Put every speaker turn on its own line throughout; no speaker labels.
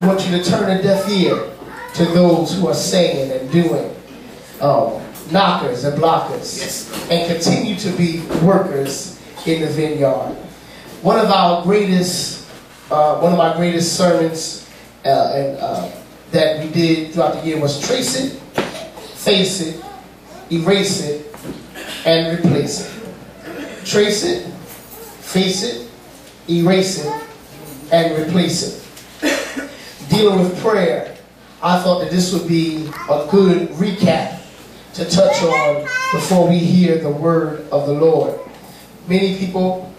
I want you to turn a deaf ear to those who are saying and doing, knockers and blockers, and continue to be workers in the vineyard. One of my greatest sermons that we did throughout the year was trace it, face it, erase it, and replace it. Trace it, face it, erase it, and replace it. Dealing with prayer, I thought that this would be a good recap to touch on before we hear the word of the Lord. Many people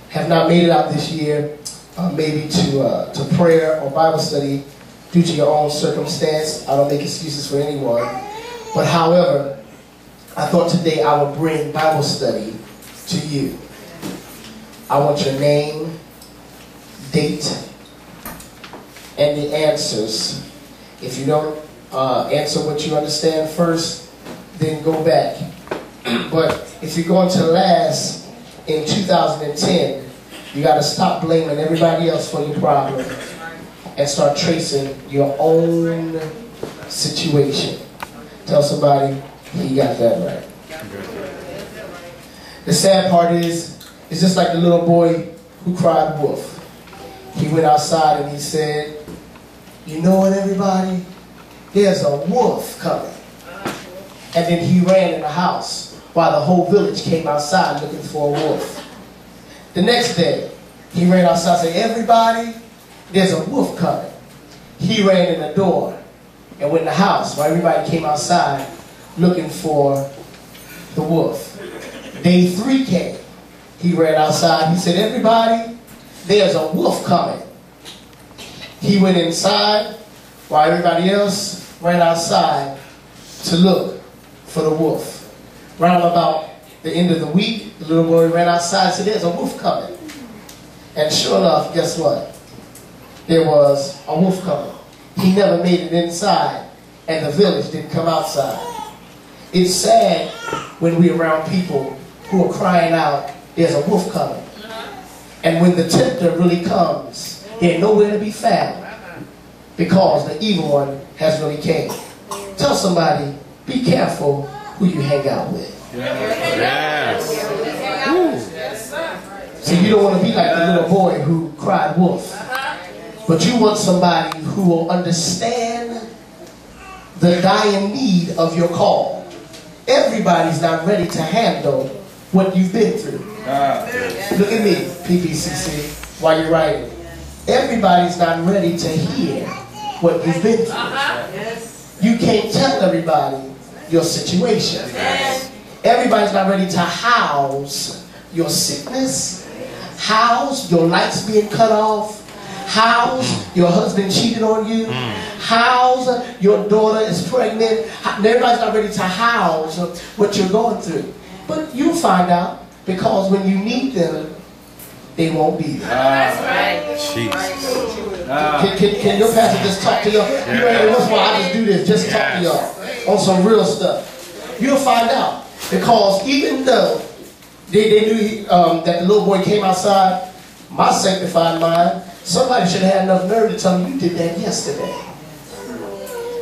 have not made it out this year, maybe to prayer or Bible study due to your own circumstance. I don't make excuses for anyone. But however, I thought today I would bring Bible study to you. I want your name, date, and the answers. If you don't answer what you understand first, then go back. But if you're going to last in 2010, you got to stop blaming everybody else for your problem and start tracing your own situation. Tell somebody he got that right. The sad part is, it's just like the little boy who cried wolf. He went outside and he said, "You know what, everybody? There's a wolf coming." And then he ran in the house while the whole village came outside looking for a wolf. The next day, he ran outside and said, "Everybody, there's a wolf coming." He ran in the door and went in the house while everybody came outside looking for the wolf. Day 3 came. He ran outside. He said, "Everybody, there's a wolf coming." He went inside while everybody else ran outside to look for the wolf. Round about the end of the week, the little boy ran outside and said, "There's a wolf coming." And sure enough, guess what? There was a wolf coming. He never made it inside, and the village didn't come outside. It's sad when we're around people who are crying out, "There's a wolf coming." And when the tempter really comes, they're nowhere to be found because the evil one has really came. Tell somebody, be careful who you hang out with.
Yes.
So you don't want to be like the little boy who cried wolf. But you want somebody who will understand the dire need of your call. Everybody's not ready to handle what you've been through. Look at me, PPCC, while you're writing. Everybody's not ready to hear what you've been through. You can't tell everybody your situation. Everybody's not ready to house your sickness, house your lights being cut off, house your husband cheated on you, house your daughter is pregnant. Everybody's not ready to house what you're going through. But you'll find out, because when you need them, they won't be there.
That's right.
Jesus.
Can your pastor just talk to y'all? You know, every once in a while I just do this, just talk to y'all on some real stuff. You'll find out. Because even though they knew that the little boy came outside, my sanctified mind, somebody should have had enough nerve to tell me, "You did that yesterday.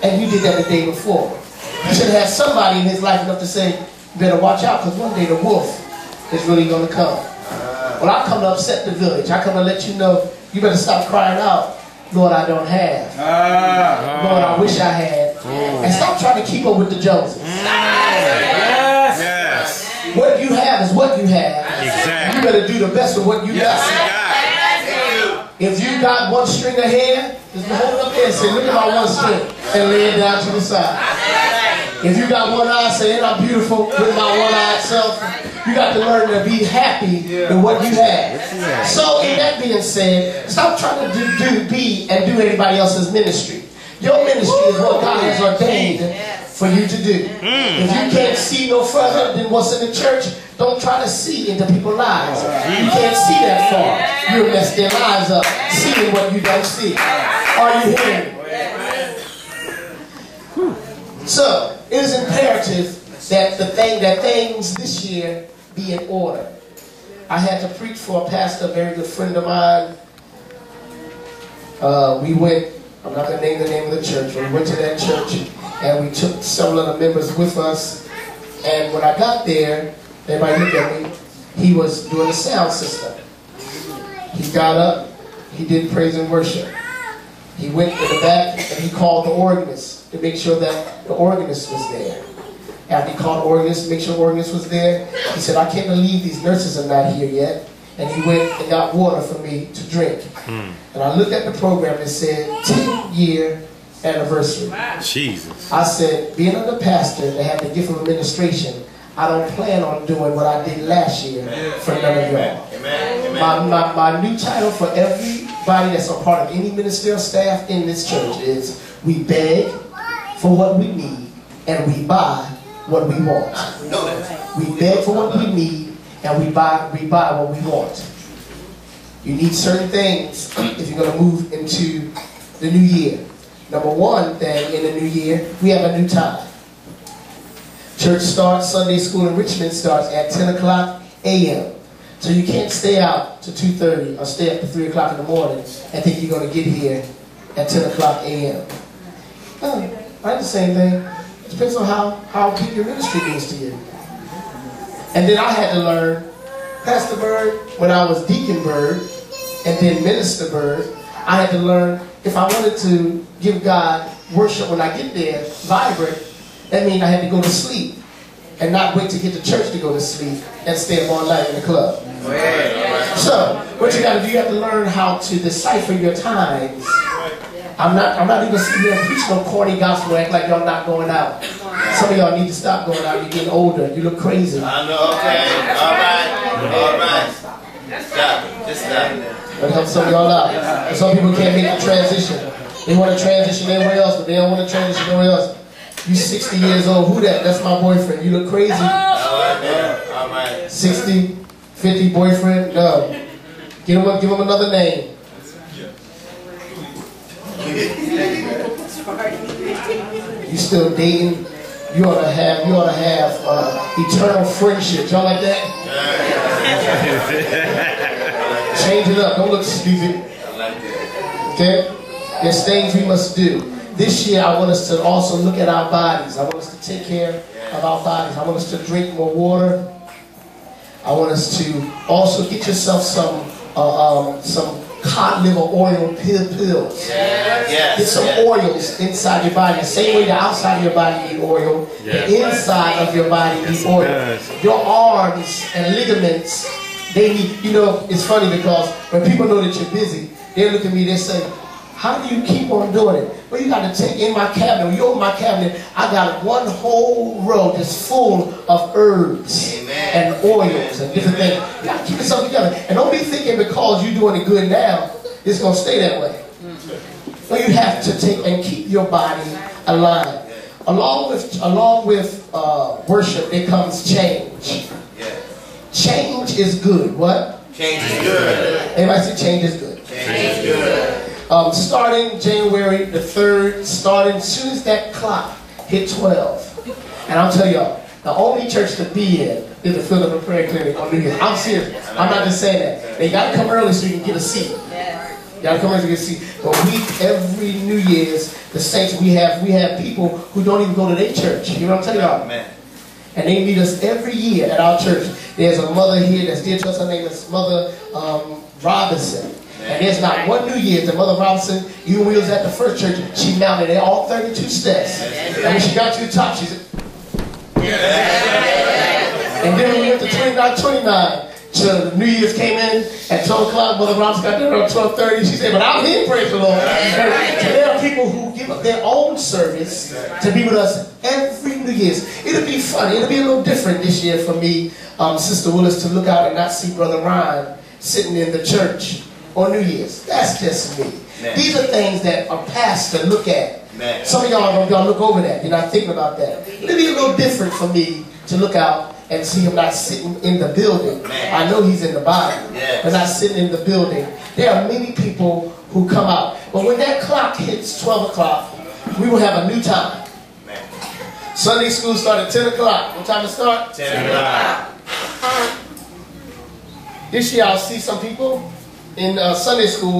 And you did that the day before." You should have had somebody in his life enough to say, "You better watch out, because one day the wolf is really going to come." Well, I come to upset the village. I come to let you know, you better stop crying out, "Lord, I don't have. Lord, I wish I had." And stop trying to keep up with the Joneses.
Yes.
What you have is what you have.
Exactly.
You better do the best with what you got. If you got one string of hair, just hold it up there and say, "Look at my one string," and lay it down to the side. If you got one eye, say, "Ain't I beautiful with my one-eyed self?" You got to learn to be happy with what you have. So, in that being said, stop trying to be anybody else's ministry. Your ministry is what God has ordained for you to do. If you can't see no further than what's in the church, don't try to see into people's lives. You can't see that far. You'll mess their lives up seeing what you don't see. Are you hearing? So, it is imperative that things this year be in order. I had to preach for a pastor, a very good friend of mine, we went, I'm not going to name the name of the church, but we went to that church and we took several of the members with us. And when I got there, everybody looked at me, he was doing the sound system. He got up, he did praise and worship. He went in the back and he called the organist to make sure that the organist was there. After he called the organist to make sure the organist was there, he said, I can't believe these nurses are not here yet. And he went and got water for me to drink. And I looked at the program and it said, 10-year anniversary.
Jesus.
I said, being a pastor that had the gift of administration, I don't plan on doing what I did last year for none of y'all. My new title for everybody that's a part of any ministerial staff in this church is, we beg for what we need and we buy what we want. We beg for what we need and we buy what we want. You need certain things if you're going to move into the new year. Number one thing in the new year, we have a new time. Church starts, Sunday school in Richmond starts at 10 o'clock a.m. So you can't stay out to 2:30 or stay up to 3 o'clock in the morning and think you're going to get here at 10 o'clock a.m. I like the same thing. It depends on how big your ministry means to you. And then I had to learn, Pastor Bird, when I was Deacon Bird, and then Minister Bird, I had to learn if I wanted to give God worship when I get there, vibrant, that means I had to go to sleep and not wait to get to church to go to sleep and stay up all night in the club. So, what you got to do, you have to learn how to decipher your times. I'm not even sitting there preaching no corny gospel, act like y'all not going out. Some of y'all need to stop going out. You're getting older. You look crazy.
I know, okay. All right. Stop. Just stop.
But help some of y'all out. Some people can't make the transition. They want to transition everywhere else, but they don't want to transition everywhere else. You 60 years old. Who that? That's my boyfriend. You look crazy. All
right.
60, 50 boyfriend? No. Give him another name. You still dating? You ought to have eternal friendships. Y'all like that? Change it up. Don't look stupid. Okay? There's things we must do. This year, I want us to also look at our bodies. I want us to take care of our bodies. I want us to drink more water. I want us to also get yourself some cod liver oil pills. Get some oils inside your body. The same way the outside of your body need oil, the inside of your body needs oil. Your arms and ligaments, they need, you know, it's funny because when people know that you're busy, they look at me, they say, how do you keep on doing it? Well, you got to take in my cabinet. When you open my cabinet, I got one whole row just full of herbs and oils and different things. You got to keep yourself together. And don't be thinking because you're doing it good now, it's going to stay that way. So you have to take and keep your body alive. Along with worship, there comes change. Change is good. What?
Change is good.
Everybody say change is good.
Change is good.
Starting January the 3rd, starting as soon as that clock hit 12. And I'll tell y'all, the only church to be in is the Philadelphia Prayer Clinic on New Year's. I'm serious. I'm not just saying that. They got to come early so you can get a seat. You got to come early so you can get a seat. But every New Year's, the saints, we have people who don't even go to their church. You know what I'm telling y'all? And they meet us every year at our church. There's a mother here that's dear to us. Her name is Mother Robinson. And there's not one New Year's that Mother Robinson, even when we was at the first church, she mounted all 32 steps. And when she got to the top, she said, and then when we went to 29, so New Year's came in at 12 o'clock, Mother Robinson got there at 12:30. She said, but I'm here, praise the Lord. So there are people who give up their own service to be with us every New Year's. It'll be funny. It'll be a little different this year for me, Sister Willis, to look out and not see Brother Ryan sitting in the church on New Year's. That's just me. These are things that a pastor look at. Some of y'all look over that. You're not thinking about that. It'll be a little different for me to look out and see him not sitting in the building. I know he's in the body, but not sitting in the building. There are many people who come out. But when that clock hits 12 o'clock, we will have a new time. Sunday school started at 10 o'clock. What time to start?
10 o'clock.
This year I'll see some people in Sunday school.